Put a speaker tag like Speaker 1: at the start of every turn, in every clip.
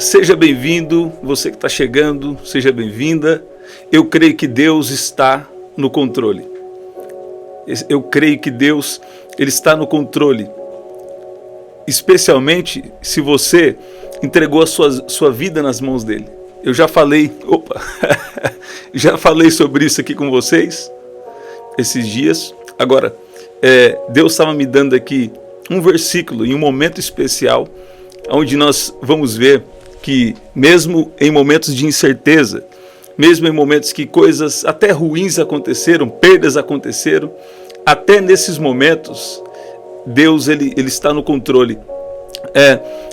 Speaker 1: Seja bem-vindo, você que está chegando, seja bem-vinda. Eu creio que Deus está no controle. Eu creio que Deus ele está no controle. Especialmente se você entregou a sua vida nas mãos dele. Eu já falei, já falei sobre isso aqui com vocês esses dias. Agora, Deus estava me dando aqui um versículo em um momento especial, onde nós vamos ver que mesmo em momentos de incerteza, mesmo em momentos que coisas até ruins aconteceram, perdas aconteceram, até nesses momentos, Deus ele está no controle.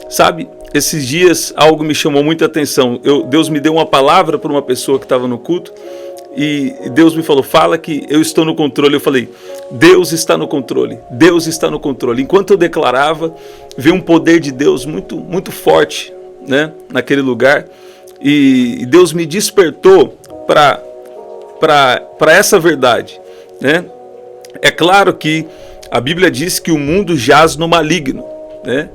Speaker 1: Sabe, esses dias algo me chamou muita atenção. Deus me deu uma palavra para uma pessoa que estava no culto, e Deus me falou, fala que eu estou no controle. Eu falei, Deus está no controle, Deus está no controle. Enquanto eu declarava, veio um poder de Deus muito, muito forte, né, naquele lugar, e Deus me despertou para essa verdade, né? É claro que a Bíblia diz que o mundo jaz no maligno, né?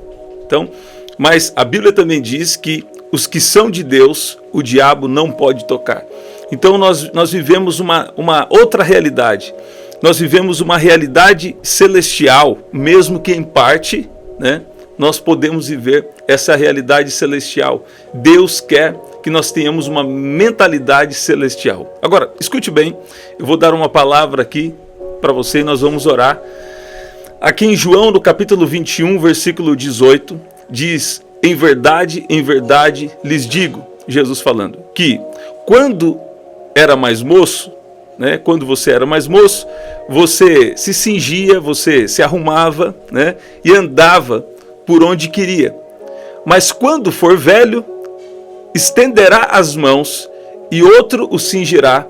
Speaker 1: Então, mas a Bíblia também diz que os que são de Deus, o diabo não pode tocar. Então nós vivemos uma outra realidade. Nós vivemos uma realidade celestial, mesmo que em parte, né, nós podemos viver essa realidade celestial. Deus quer que nós tenhamos uma mentalidade celestial. Agora, escute bem, eu vou dar uma palavra aqui para você e nós vamos orar. Aqui em João, no capítulo 21, versículo 18, diz, em verdade, lhes digo, Jesus falando, que quando era mais moço, né, quando você era mais moço, você se cingia, você se arrumava, né, e andava por onde queria. Mas quando for velho, estenderá as mãos e outro o cingirá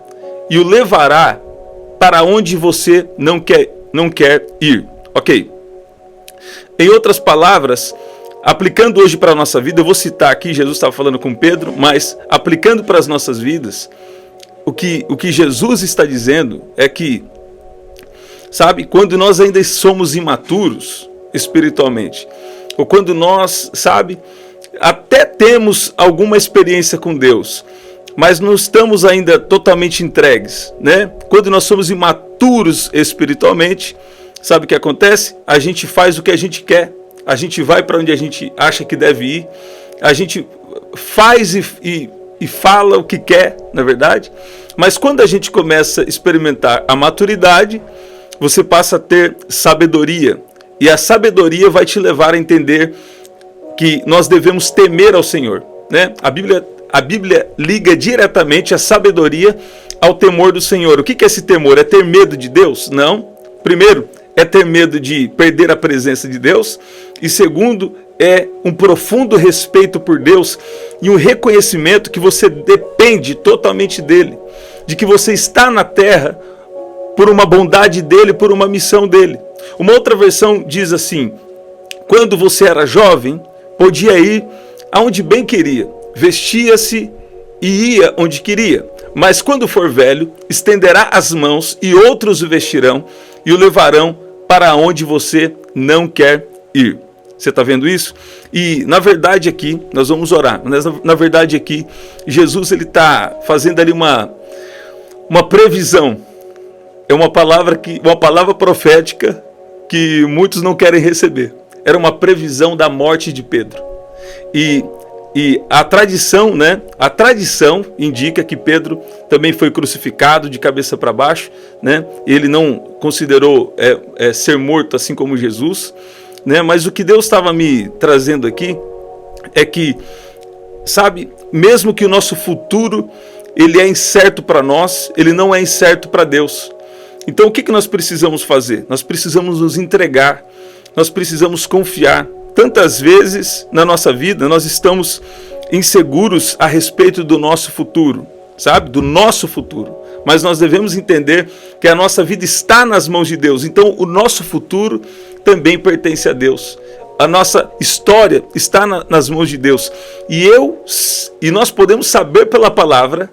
Speaker 1: e o levará para onde você não quer ir. Ok. Em outras palavras, aplicando hoje para a nossa vida, eu vou citar aqui, Jesus estava falando com Pedro, mas aplicando para as nossas vidas, o que Jesus está dizendo é que, sabe, quando nós ainda somos imaturos espiritualmente, ou quando nós, sabe, até temos alguma experiência com Deus, mas não estamos ainda totalmente entregues, né? Quando nós somos imaturos espiritualmente, sabe o que acontece? A gente faz o que a gente quer, a gente vai para onde a gente acha que deve ir, a gente faz e fala o que quer, na verdade, mas quando a gente começa a experimentar a maturidade, você passa a ter sabedoria, e a sabedoria vai te levar a entender que nós devemos temer ao Senhor, né? A Bíblia liga diretamente a sabedoria ao temor do Senhor. O que é esse temor? É ter medo de Deus? Não. Primeiro, é ter medo de perder a presença de Deus, e segundo, é um profundo respeito por Deus e um reconhecimento que você depende totalmente dele, de que você está na terra por uma bondade dele, por uma missão dele. Uma outra versão diz assim, quando você era jovem, podia ir aonde bem queria, vestia-se e ia onde queria, mas quando for velho, estenderá as mãos e outros o vestirão e o levarão para onde você não quer ir. Você está vendo isso? E na verdade aqui, nós vamos orar, mas na verdade aqui, Jesus ele está fazendo ali uma previsão. É uma palavra profética que muitos não querem receber. Era uma previsão da morte de Pedro. E a tradição, né? A tradição indica que Pedro também foi crucificado de cabeça para baixo, né? Ele não considerou ser morto assim como Jesus, né? Mas o que Deus estava me trazendo aqui é que, sabe, mesmo que o nosso futuro ele é incerto para nós, ele não é incerto para Deus. Então o que nós precisamos fazer? Nós precisamos nos entregar, nós precisamos confiar. Tantas vezes na nossa vida nós estamos inseguros a respeito do nosso futuro, sabe? Do nosso futuro. Mas nós devemos entender que a nossa vida está nas mãos de Deus. Então o nosso futuro também pertence a Deus. A nossa história está nas mãos de Deus. E nós podemos saber pela palavra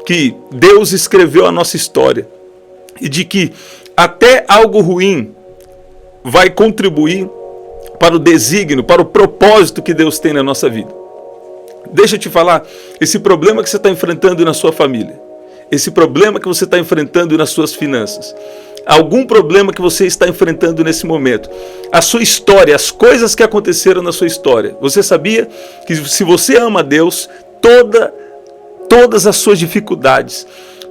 Speaker 1: que Deus escreveu a nossa história. E de que até algo ruim vai contribuir para o desígnio, para o propósito que Deus tem na nossa vida. Deixa eu te falar, esse problema que você está enfrentando na sua família, esse problema que você está enfrentando nas suas finanças, algum problema que você está enfrentando nesse momento, a sua história, as coisas que aconteceram na sua história, você sabia que se você ama a Deus, todas as suas dificuldades,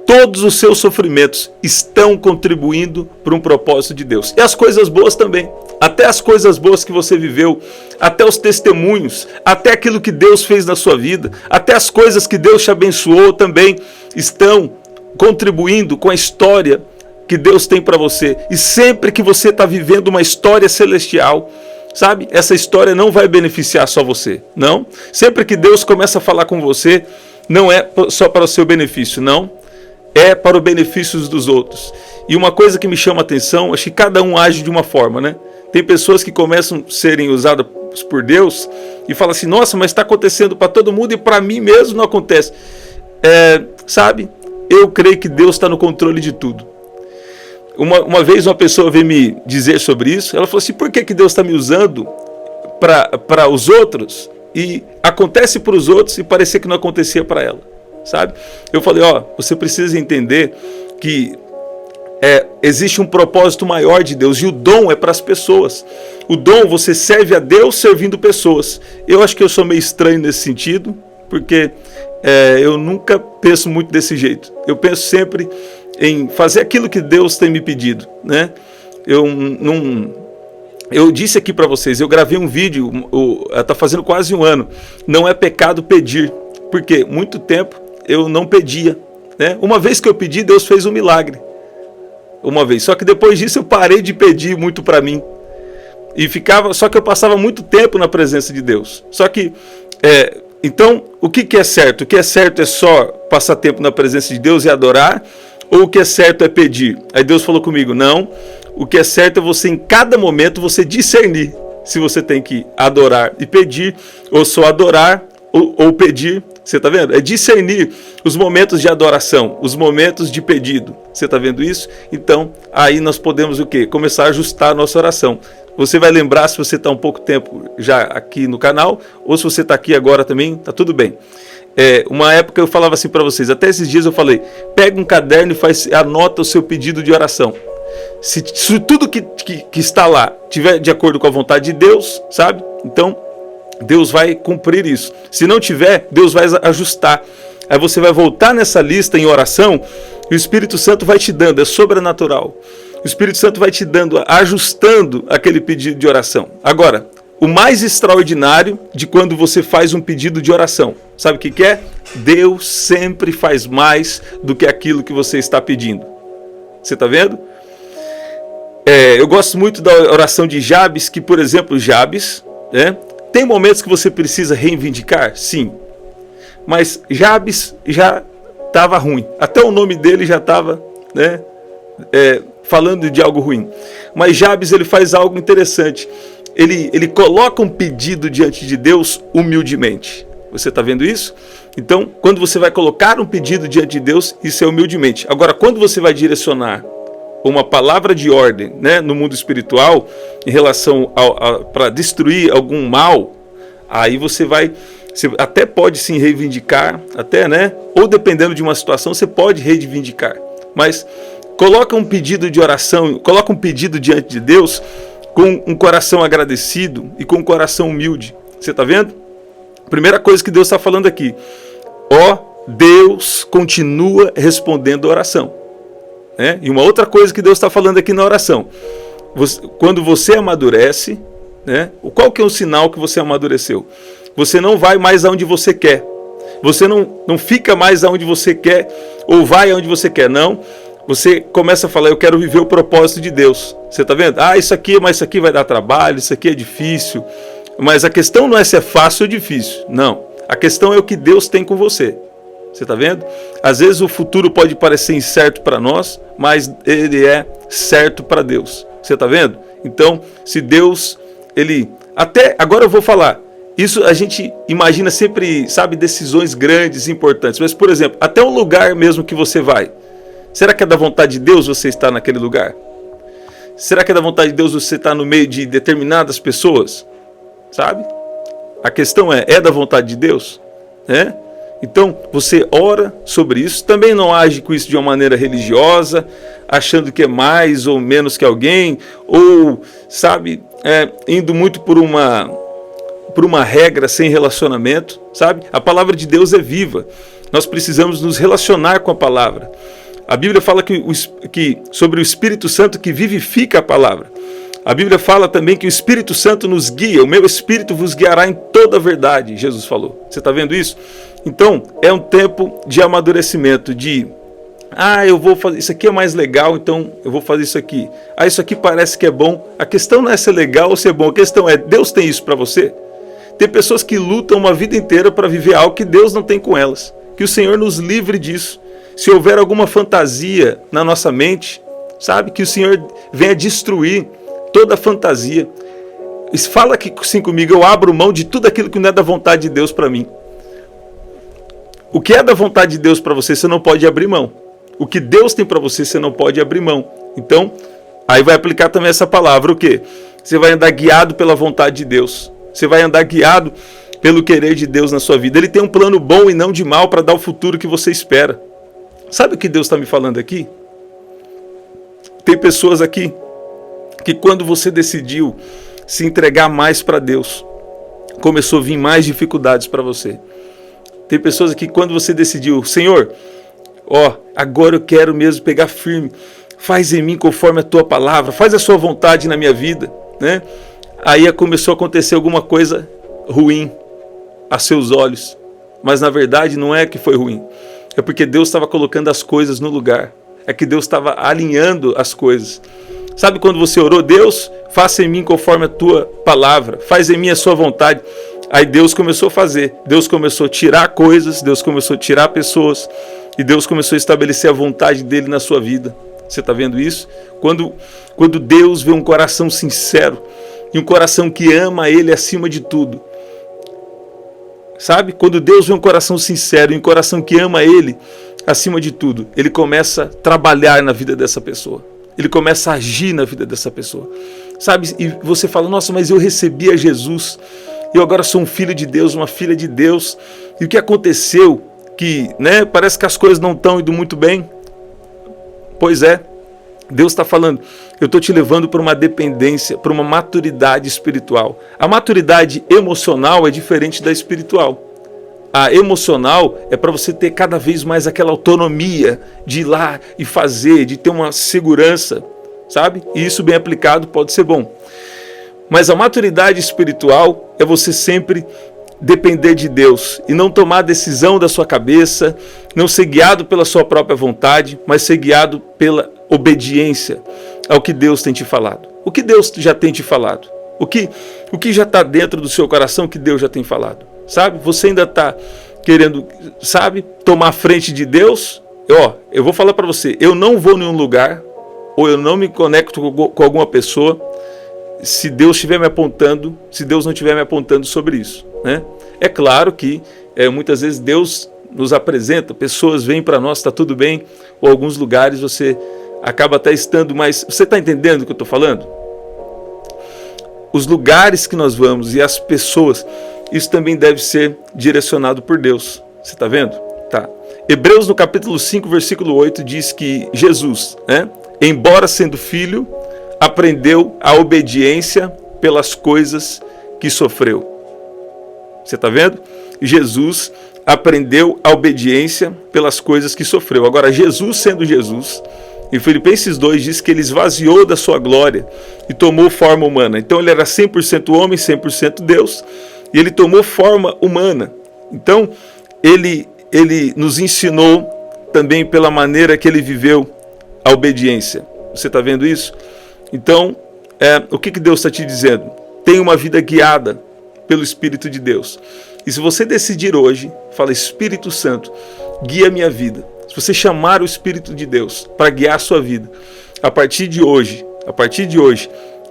Speaker 1: todos os seus sofrimentos estão contribuindo para um propósito de Deus. E as coisas boas também. Até as coisas boas que você viveu, até os testemunhos, até aquilo que Deus fez na sua vida, até as coisas que Deus te abençoou também estão contribuindo com a história que Deus tem para você. E sempre que você está vivendo uma história celestial, sabe? Essa história não vai beneficiar só você, não. Sempre que Deus começa a falar com você, não é só para o seu benefício, não. É para o benefício dos outros. E uma coisa que me chama a atenção, acho que cada um age de uma forma, né? Tem pessoas que começam a serem usadas por Deus e falam assim, nossa, mas está acontecendo para todo mundo e para mim mesmo não acontece. Sabe? Eu creio que Deus está no controle de tudo. Uma vez uma pessoa veio me dizer sobre isso, ela falou assim, por que Deus está me usando para os outros e acontece para os outros e parecia que não acontecia para ela? Sabe? Eu falei, você precisa entender que existe um propósito maior de Deus e o dom é para as pessoas. O dom, você serve a Deus servindo pessoas. Eu acho que eu sou meio estranho nesse sentido, porque eu nunca penso muito desse jeito. Eu penso sempre em fazer aquilo que Deus tem me pedido, né? Eu disse aqui para vocês, eu gravei um vídeo, está fazendo quase um ano, não é pecado pedir, porque muito tempo eu não pedia, né? Uma vez que eu pedi, Deus fez um milagre. Uma vez. Só que depois disso eu parei de pedir muito para mim. Só que eu passava muito tempo na presença de Deus. Só que, então, o que é certo? O que é certo é só passar tempo na presença de Deus e adorar? Ou o que é certo é pedir? Aí Deus falou comigo, não. O que é certo é você, em cada momento, você discernir se você tem que adorar e pedir, ou só adorar ou pedir. Você está vendo? É discernir os momentos de adoração, os momentos de pedido. Você está vendo isso? Então, aí nós podemos o quê? Começar a ajustar a nossa oração. Você vai lembrar se você está um pouco tempo já aqui no canal, ou se você está aqui agora também, está tudo bem. Uma época eu falava assim para vocês, até esses dias eu falei, pega um caderno e anota o seu pedido de oração. Se tudo que está lá tiver de acordo com a vontade de Deus, sabe? Então, Deus vai cumprir isso. Se não tiver, Deus vai ajustar. Aí você vai voltar nessa lista em oração e o Espírito Santo vai te dando, é sobrenatural. O Espírito Santo vai te dando, ajustando aquele pedido de oração. Agora, o mais extraordinário de quando você faz um pedido de oração, sabe o que é? Deus sempre faz mais do que aquilo que você está pedindo. Você está vendo? Eu gosto muito da oração de Jabes, que, por exemplo, Jabes, tem momentos que você precisa reivindicar? Sim. Mas Jabes já estava ruim. Até o nome dele já estava falando de algo ruim. Mas Jabes, ele faz algo interessante. Ele coloca um pedido diante de Deus humildemente. Você está vendo isso? Então, quando você vai colocar um pedido diante de Deus, isso é humildemente. Agora, quando você vai direcionar uma palavra de ordem, né, no mundo espiritual, em relação para destruir algum mal, aí você até pode sim reivindicar, ou dependendo de uma situação, você pode reivindicar, mas coloca um pedido de oração, coloca um pedido diante de Deus com um coração agradecido e com um coração humilde. Você está vendo? Primeira coisa que Deus está falando aqui, Deus continua respondendo a oração. E uma outra coisa que Deus está falando aqui na oração, quando você amadurece, qual que é o sinal que você amadureceu? Você não vai mais aonde você quer, você não fica mais aonde você quer, ou vai aonde você quer, não. Você começa a falar, eu quero viver o propósito de Deus. Você está vendo? Isso aqui vai dar trabalho, isso aqui é difícil. Mas a questão não é se é fácil ou difícil, não. A questão é o que Deus tem com você. Você está vendo? Às vezes o futuro pode parecer incerto para nós, mas ele é certo para Deus. Você está vendo? Então, se Deus, até agora eu vou falar, isso a gente imagina sempre, sabe, decisões grandes, importantes. Mas, por exemplo, até o lugar mesmo que você vai. Será que é da vontade de Deus você estar naquele lugar? Será que é da vontade de Deus você estar no meio de determinadas pessoas? Sabe? A questão é da vontade de Deus? né? Então, você ora sobre isso, também não age com isso de uma maneira religiosa, achando que é mais ou menos que alguém, ou, sabe, indo muito por uma regra sem relacionamento, sabe? A palavra de Deus é viva, nós precisamos nos relacionar com a palavra. A Bíblia fala sobre o Espírito Santo que vivifica a palavra. A Bíblia fala também que o Espírito Santo nos guia, o meu Espírito vos guiará em toda a verdade, Jesus falou. Você está vendo isso? Então, é um tempo de amadurecimento, eu vou fazer, isso aqui é mais legal, então eu vou fazer isso aqui. Isso aqui parece que é bom. A questão não é se é legal ou se é bom, a questão é, Deus tem isso para você? Tem pessoas que lutam uma vida inteira para viver algo que Deus não tem com elas. Que o Senhor nos livre disso. Se houver alguma fantasia na nossa mente, sabe, que o Senhor venha destruir toda a fantasia. Fala aqui assim comigo, eu abro mão de tudo aquilo que não é da vontade de Deus para mim. O que é da vontade de Deus para você, você não pode abrir mão. O que Deus tem para você, você não pode abrir mão. Então, aí vai aplicar também essa palavra, o quê? Você vai andar guiado pela vontade de Deus. Você vai andar guiado pelo querer de Deus na sua vida. Ele tem um plano bom e não de mal para dar o futuro que você espera. Sabe o que Deus está me falando aqui? Tem pessoas aqui que quando você decidiu se entregar mais para Deus, começou a vir mais dificuldades para você. Tem pessoas aqui que quando você decidiu, Senhor, agora eu quero mesmo pegar firme, faz em mim conforme a tua palavra, faz a sua vontade na minha vida, né? Aí começou a acontecer alguma coisa ruim a seus olhos, mas na verdade não é que foi ruim, é porque Deus estava colocando as coisas no lugar, é que Deus estava alinhando as coisas. Sabe quando você orou, Deus, faça em mim conforme a tua palavra, faz em mim a sua vontade. Aí Deus começou a fazer, Deus começou a tirar coisas, Deus começou a tirar pessoas, e Deus começou a estabelecer a vontade dele na sua vida. Você está vendo isso? Quando Deus vê um coração sincero, e um coração que ama ele acima de tudo. Sabe? Quando Deus vê um coração sincero, e um coração que ama ele acima de tudo, ele começa a trabalhar na vida dessa pessoa. Ele começa a agir na vida dessa pessoa. Sabe? E você fala, nossa, mas eu recebi a Jesus. Eu agora sou um filho de Deus, uma filha de Deus. E o que aconteceu? Que, parece que as coisas não estão indo muito bem. Pois é. Deus está falando, eu estou te levando para uma dependência, para uma maturidade espiritual. A maturidade emocional é diferente da espiritual. A emocional é para você ter cada vez mais aquela autonomia de ir lá e fazer, de ter uma segurança, sabe? E isso bem aplicado pode ser bom. Mas a maturidade espiritual é você sempre depender de Deus e não tomar decisão da sua cabeça, não ser guiado pela sua própria vontade, mas ser guiado pela obediência ao que Deus tem te falado. O que Deus já tem te falado? O que já está dentro do seu coração que Deus já tem falado? Sabe? Você ainda está querendo, sabe, tomar frente de Deus? Eu vou falar para você, eu não vou em nenhum lugar, ou eu não me conecto com alguma pessoa, se Deus estiver me apontando, se Deus não estiver me apontando sobre isso, né? É claro que muitas vezes Deus nos apresenta, pessoas vêm para nós, está tudo bem, ou alguns lugares você acaba até estando mais... Você está entendendo o que eu estou falando? Os lugares que nós vamos e as pessoas, isso também deve ser direcionado por Deus. Você está vendo? Tá. Hebreus no capítulo 5, versículo 8 diz que Jesus, embora sendo filho, aprendeu a obediência pelas coisas que sofreu. Você está vendo? Jesus aprendeu a obediência pelas coisas que sofreu. Agora, Jesus sendo Jesus, em Filipenses 2 diz que ele esvaziou da sua glória e tomou forma humana. Então ele era 100% homem, 100% Deus, e ele tomou forma humana. Então ele nos ensinou também pela maneira que ele viveu a obediência. Você está vendo isso? Então, o que Deus está te dizendo? Tenha uma vida guiada pelo Espírito de Deus. E se você decidir hoje, fala, Espírito Santo, guia a minha vida. Se você chamar o Espírito de Deus para guiar a sua vida, a partir de hoje,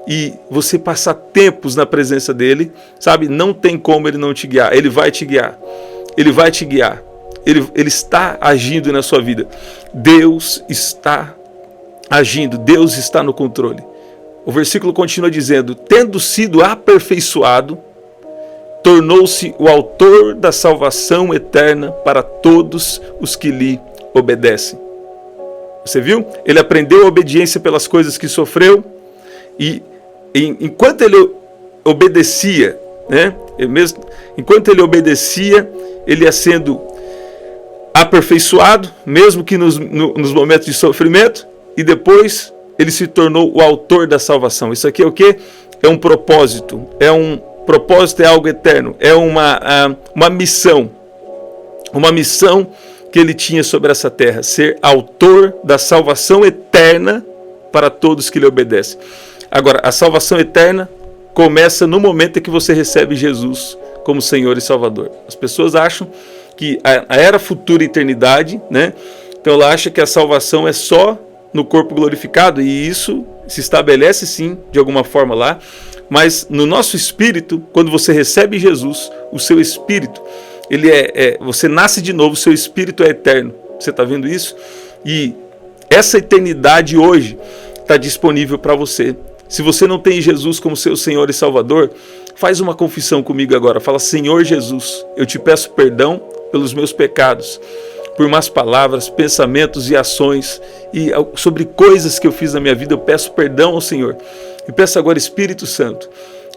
Speaker 1: e você passar tempos na presença dele, sabe, não tem como ele não te guiar. Ele vai te guiar. Ele vai te guiar. Ele está agindo na sua vida. Deus está agindo. Deus está no controle. O versículo continua dizendo, tendo sido aperfeiçoado, tornou-se o autor da salvação eterna para todos os que lhe obedecem. Você viu? Ele aprendeu a obediência pelas coisas que sofreu, e enquanto ele obedecia, né? Enquanto ele obedecia, ele ia sendo aperfeiçoado, mesmo que nos momentos de sofrimento, e depois ele se tornou o autor da salvação. Isso aqui é o quê? É um propósito. Propósito é algo eterno. É uma missão. Uma missão que ele tinha sobre essa terra. Ser autor da salvação eterna para todos que lhe obedecem. Agora, a salvação eterna começa no momento em que você recebe Jesus como Senhor e Salvador. As pessoas acham que a era futura eternidade, né? Então ela acha que a salvação é só no corpo glorificado, e isso se estabelece sim, de alguma forma lá, mas no nosso espírito, quando você recebe Jesus, o seu espírito, você nasce de novo, o seu espírito é eterno. Você está vendo isso? E essa eternidade hoje está disponível para você. Se você não tem Jesus como seu Senhor e Salvador, faz uma confissão comigo agora. Fala: Senhor Jesus, eu te peço perdão pelos meus pecados, por más palavras, pensamentos e ações, e sobre coisas que eu fiz na minha vida. Eu peço perdão ao Senhor. E peço agora, Espírito Santo,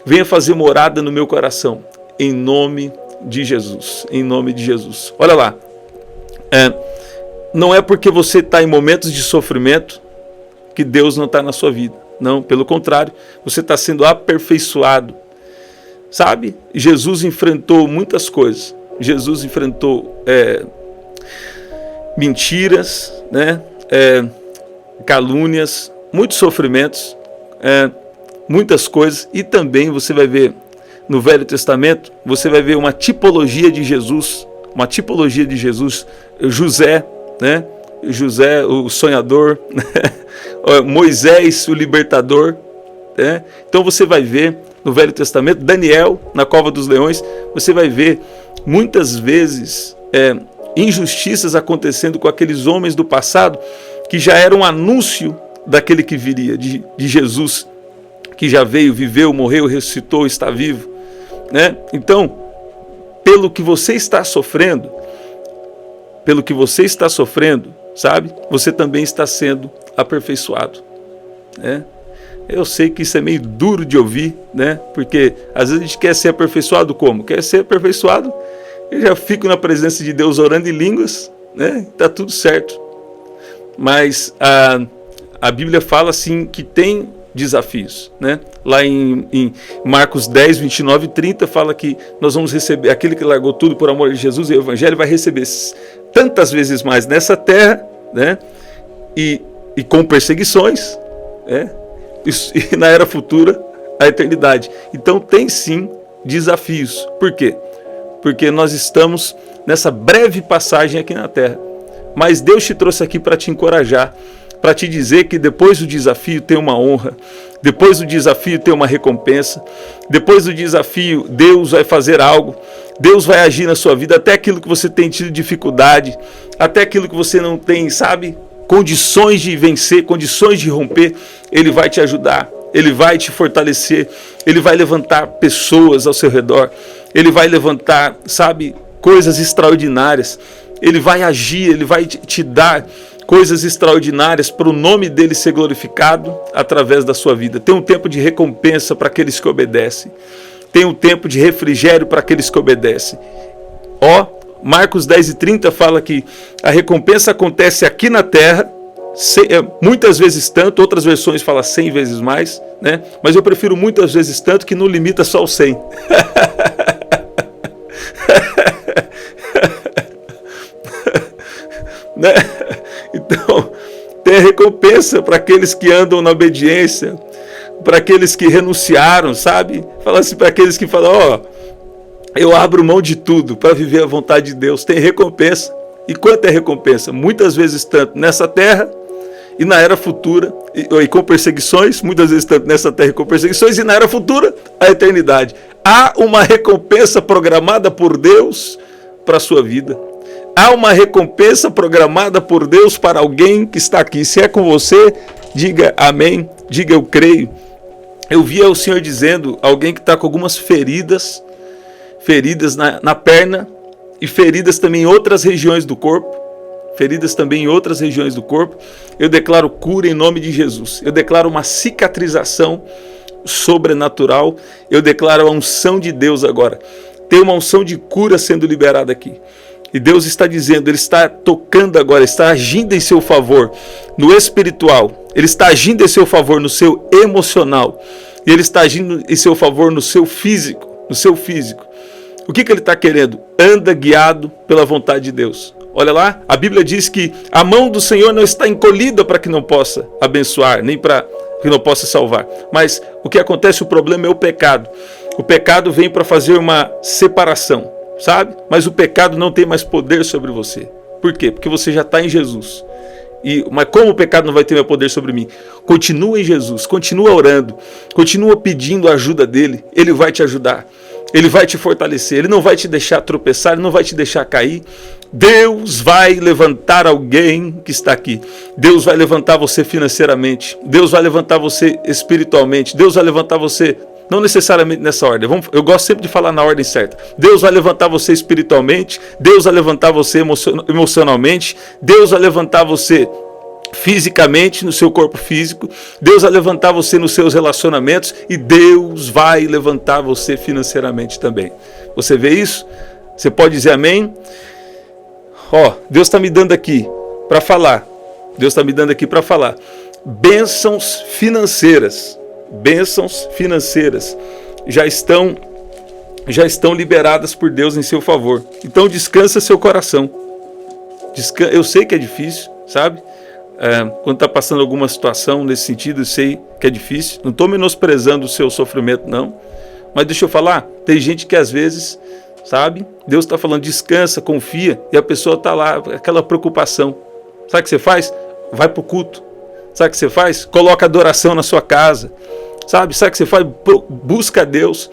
Speaker 1: venha fazer morada no meu coração, em nome de Jesus. Em nome de Jesus. Olha lá. Não é porque você está em momentos de sofrimento que Deus não está na sua vida. Não, pelo contrário, você está sendo aperfeiçoado. Sabe? Jesus enfrentou muitas coisas. Jesus enfrentou mentiras, né? Calúnias, muitos sofrimentos, muitas coisas. E também você vai ver no Velho Testamento, você vai ver uma tipologia de Jesus. Uma tipologia de Jesus. José, né? José, o sonhador, Moisés, o libertador, né? Então você vai ver no Velho Testamento, Daniel, na cova dos leões, você vai ver muitas vezes injustiças acontecendo com aqueles homens do passado, que já eram um anúncio daquele que viria, de Jesus, que já veio, viveu, morreu, ressuscitou, está vivo, né? Então, pelo que você está sofrendo, sabe? Você também está sendo aperfeiçoado, né? Eu sei que isso é meio duro de ouvir, né? Porque às vezes a gente quer ser aperfeiçoado como? Quer ser aperfeiçoado? Eu já fico na presença de Deus orando em línguas, né? Tá tudo certo. Mas a Bíblia fala assim que tem desafios, né? Lá em Marcos 10, 29 e 30 fala que nós vamos receber, aquele que largou tudo por amor de Jesus e o Evangelho vai receber tantas vezes mais nessa terra, né? E com perseguições, né? E na era futura, a eternidade. Então tem sim desafios. Por quê? Porque nós estamos nessa breve passagem aqui na terra. Mas Deus te trouxe aqui para te encorajar, para te dizer que depois do desafio tem uma honra, depois do desafio tem uma recompensa, depois do desafio Deus vai fazer algo, Deus vai agir na sua vida, até aquilo que você tem tido dificuldade, até aquilo que você não tem, sabe, condições de vencer, condições de romper, Ele vai te ajudar, Ele vai te fortalecer, Ele vai levantar pessoas ao seu redor, Ele vai levantar, sabe, coisas extraordinárias, Ele vai agir, Ele vai te dar coisas extraordinárias para o nome dele ser glorificado através da sua vida. Tem um tempo de recompensa para aqueles que obedecem. Tem um tempo de refrigério para aqueles que obedecem. Marcos 10 e 30 fala que a recompensa acontece aqui na terra, muitas vezes tanto, outras versões falam 100 vezes mais, né? Mas eu prefiro muitas vezes tanto, que não limita só o 100. Né? Então, tem a recompensa para aqueles que andam na obediência, para aqueles que renunciaram, sabe? Fala assim para aqueles que falam, eu abro mão de tudo para viver a vontade de Deus. Tem recompensa. E quanto é recompensa? Muitas vezes tanto nessa terra e na era futura, e com perseguições, muitas vezes tanto nessa terra e com perseguições, e na era futura, a eternidade. Há uma recompensa programada por Deus para a sua vida. Há uma recompensa programada por Deus para alguém que está aqui. Se é com você, diga amém, diga eu creio. Eu via o Senhor dizendo, alguém que está com algumas feridas feridas na perna e feridas também em outras regiões do corpo. Feridas também em outras regiões do corpo. Eu declaro cura em nome de Jesus. Eu declaro uma cicatrização sobrenatural. Eu declaro a unção de Deus agora. Tem uma unção de cura sendo liberada aqui. E Deus está dizendo, Ele está tocando agora, está agindo em seu favor no espiritual. Ele está agindo em seu favor no seu emocional. E Ele está agindo em seu favor no seu físico. No seu físico. O que Ele está querendo? Anda guiado pela vontade de Deus. Olha lá, a Bíblia diz que a mão do Senhor não está encolhida para que não possa abençoar, nem para que não possa salvar. Mas o que acontece, o problema é o pecado. O pecado vem para fazer uma separação, sabe? Mas o pecado não tem mais poder sobre você. Por quê? Porque você já está em Jesus. Mas como o pecado não vai ter mais poder sobre mim? Continua em Jesus, continua orando, continua pedindo a ajuda dEle. Ele vai te ajudar. Ele vai te fortalecer, Ele não vai te deixar tropeçar, Ele não vai te deixar cair. Deus vai levantar alguém que está aqui. Deus vai levantar você financeiramente. Deus vai levantar você espiritualmente. Deus vai levantar você, não necessariamente nessa ordem. Eu gosto sempre de falar na ordem certa. Deus vai levantar você espiritualmente. Deus vai levantar você emocionalmente. Deus vai levantar você fisicamente, no seu corpo físico. Deus vai levantar você nos seus relacionamentos e Deus vai levantar você financeiramente também. Você vê isso? Você pode dizer amém? Deus está me dando aqui para falar. Deus está me dando aqui para falar. Bênçãos finanцeiras. Bênçãos financeiras já estão liberadas por Deus em seu favor. Então descansa seu coração. Eu sei que é difícil, sabe? Quando está passando alguma situação nesse sentido, eu sei que é difícil. Não estou menosprezando o seu sofrimento, não. Mas deixa eu falar, tem gente que às vezes, sabe? Deus está falando, descansa, confia, e a pessoa está lá, aquela preocupação. Sabe o que você faz? Vai para o culto. Sabe o que você faz? Coloca adoração na sua casa. Sabe o que você faz? Busca Deus.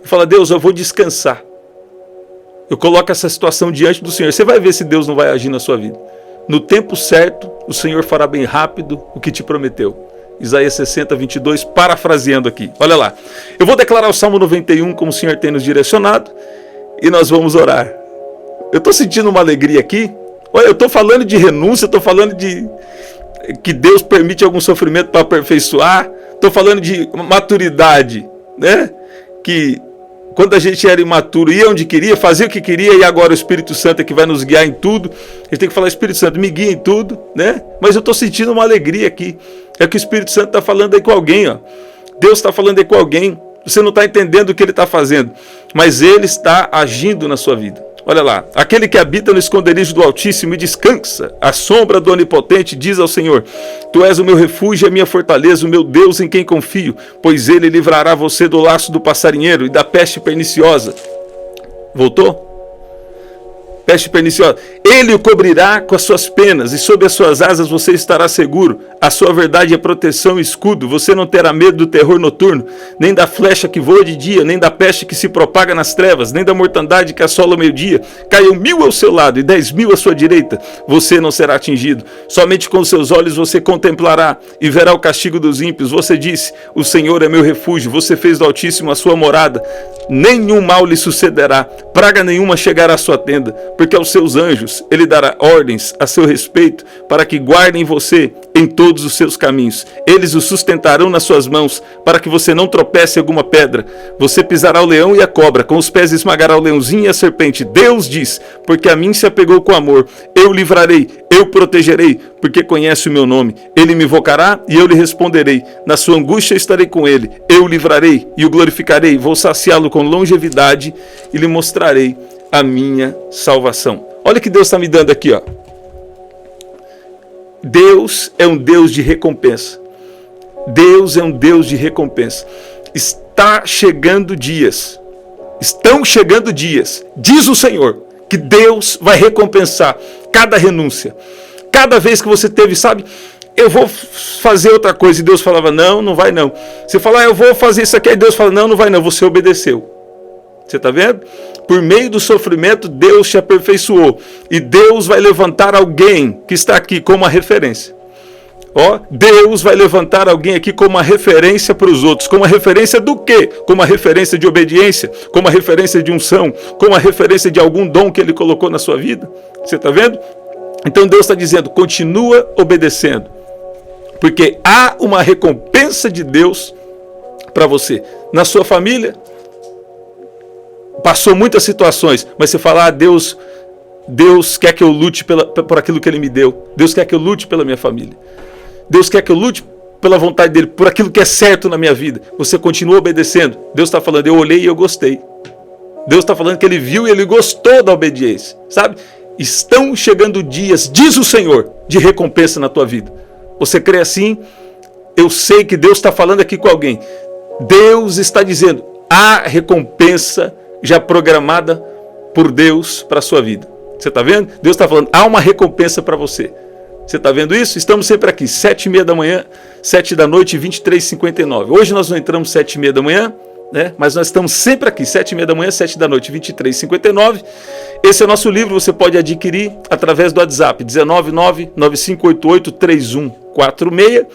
Speaker 1: E fala, Deus, eu vou descansar. Eu coloco essa situação diante do Senhor. Você vai ver se Deus não vai agir na sua vida. No tempo certo, o Senhor fará bem rápido o que te prometeu. Isaías 60, 22, parafraseando aqui. Olha lá. Eu vou declarar o Salmo 91 como o Senhor tem nos direcionado e nós vamos orar. Eu estou sentindo uma alegria aqui. Olha, eu estou falando de renúncia, estou falando de que Deus permite algum sofrimento para aperfeiçoar. Estou falando de maturidade, né? Que quando a gente era imaturo, ia onde queria, fazia o que queria, e agora o Espírito Santo é que vai nos guiar em tudo. A gente tem que falar, Espírito Santo, me guia em tudo, né? Mas eu estou sentindo uma alegria aqui. É que o Espírito Santo está falando aí com alguém, ó. Deus está falando aí com alguém. Você não está entendendo o que Ele está fazendo, mas Ele está agindo na sua vida. Olha lá, aquele que habita no esconderijo do Altíssimo e descansa à sombra do Onipotente, diz ao Senhor, Tu és o meu refúgio e a minha fortaleza, o meu Deus em quem confio, pois Ele livrará você do laço do passarinheiro e da peste perniciosa. Voltou? Peste perniciosa. Ele o cobrirá com as suas penas e sob as suas asas você estará seguro. A sua verdade é proteção e escudo. Você não terá medo do terror noturno, nem da flecha que voa de dia, nem da peste que se propaga nas trevas, nem da mortandade que assola o meio-dia. Caiam 1000 ao seu lado e 10.000 à sua direita. Você não será atingido. Somente com seus olhos você contemplará e verá o castigo dos ímpios. Você disse, o Senhor é meu refúgio. Você fez do Altíssimo a sua morada. Nenhum mal lhe sucederá. Praga nenhuma chegará à sua tenda, porque aos seus anjos Ele dará ordens a seu respeito para que guardem você em todos os seus caminhos. Eles o sustentarão nas suas mãos para que você não tropece em alguma pedra. Você pisará o leão e a cobra, com os pés esmagará o leãozinho e a serpente. Deus diz, porque a mim se apegou com amor. Eu livrarei, eu protegerei, porque conhece o meu nome. Ele me invocará e eu lhe responderei. Na sua angústia estarei com ele. Eu o livrarei e o glorificarei. Vou saciá-lo com longevidade e lhe mostrarei a minha salvação. Olha o que Deus está me dando aqui, ó. Deus é um Deus de recompensa. Deus é um Deus de recompensa. Estão chegando dias, diz o Senhor, que Deus vai recompensar cada renúncia. Cada vez que você teve, sabe, eu vou fazer outra coisa, e Deus falava, não, não vai não. Você fala, eu vou fazer isso aqui, e Deus fala, não, não vai não, você obedeceu. Você está vendo? Por meio do sofrimento, Deus te aperfeiçoou. E Deus vai levantar alguém que está aqui como uma referência. Ó, Deus vai levantar alguém aqui como uma referência para os outros. Como uma referência do quê? Como uma referência de obediência, como uma referência de unção, como uma referência de algum dom que Ele colocou na sua vida. Você está vendo? Então Deus está dizendo, continua obedecendo. Porque há uma recompensa de Deus para você. Na sua família, passou muitas situações, mas você fala, Deus quer que eu lute por aquilo que Ele me deu. Deus quer que eu lute pela minha família. Deus quer que eu lute pela vontade dEle, por aquilo que é certo na minha vida. Você continua obedecendo. Deus está falando, eu olhei e eu gostei. Deus está falando que Ele viu e Ele gostou da obediência. Sabe? Estão chegando dias, diz o Senhor, de recompensa na tua vida. Você crê assim? Eu sei que Deus está falando aqui com alguém. Deus está dizendo, há recompensa já programada por Deus para a sua vida. Você está vendo? Deus está falando, há uma recompensa para você. Você está vendo isso? Estamos sempre aqui, 7h30 da manhã, 7 da noite, 23h59. Hoje nós não entramos 7h30 da manhã, né? Mas nós estamos sempre aqui, 7h30 da manhã, 7 da noite, 23h59. Esse é o nosso livro, você pode adquirir através do WhatsApp, 19995883146.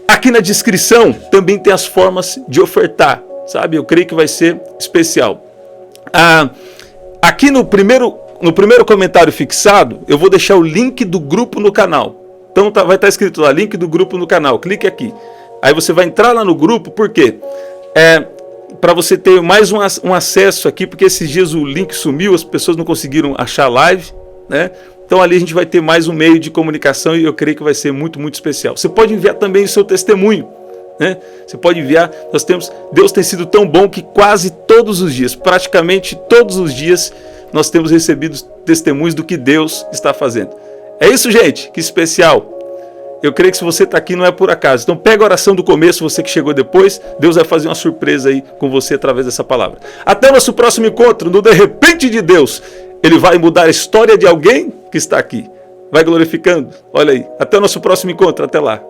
Speaker 1: Aqui na descrição também tem as formas de ofertar, sabe? Eu creio que vai ser especial. Aqui no primeiro comentário fixado, eu vou deixar o link do grupo no canal. Então vai estar escrito lá, link do grupo no canal. Clique aqui. Aí você vai entrar lá no grupo, por quê? Para você ter mais um acesso aqui, porque esses dias o link sumiu, as pessoas não conseguiram achar a live, né? Então ali a gente vai ter mais um meio de comunicação e eu creio que vai ser muito, muito especial. Você pode enviar também o seu testemunho, né? Você pode enviar, Deus tem sido tão bom que quase todos os dias, praticamente todos os dias, nós temos recebido testemunhos do que Deus está fazendo. É isso, gente, que especial. Eu creio que se você está aqui não é por acaso. Então pega a oração do começo, você que chegou depois, Deus vai fazer uma surpresa aí com você através dessa palavra. Até o nosso próximo encontro, no De Repente de Deus. Ele vai mudar a história de alguém que está aqui. Vai glorificando. Olha aí. Até o nosso próximo encontro. Até lá.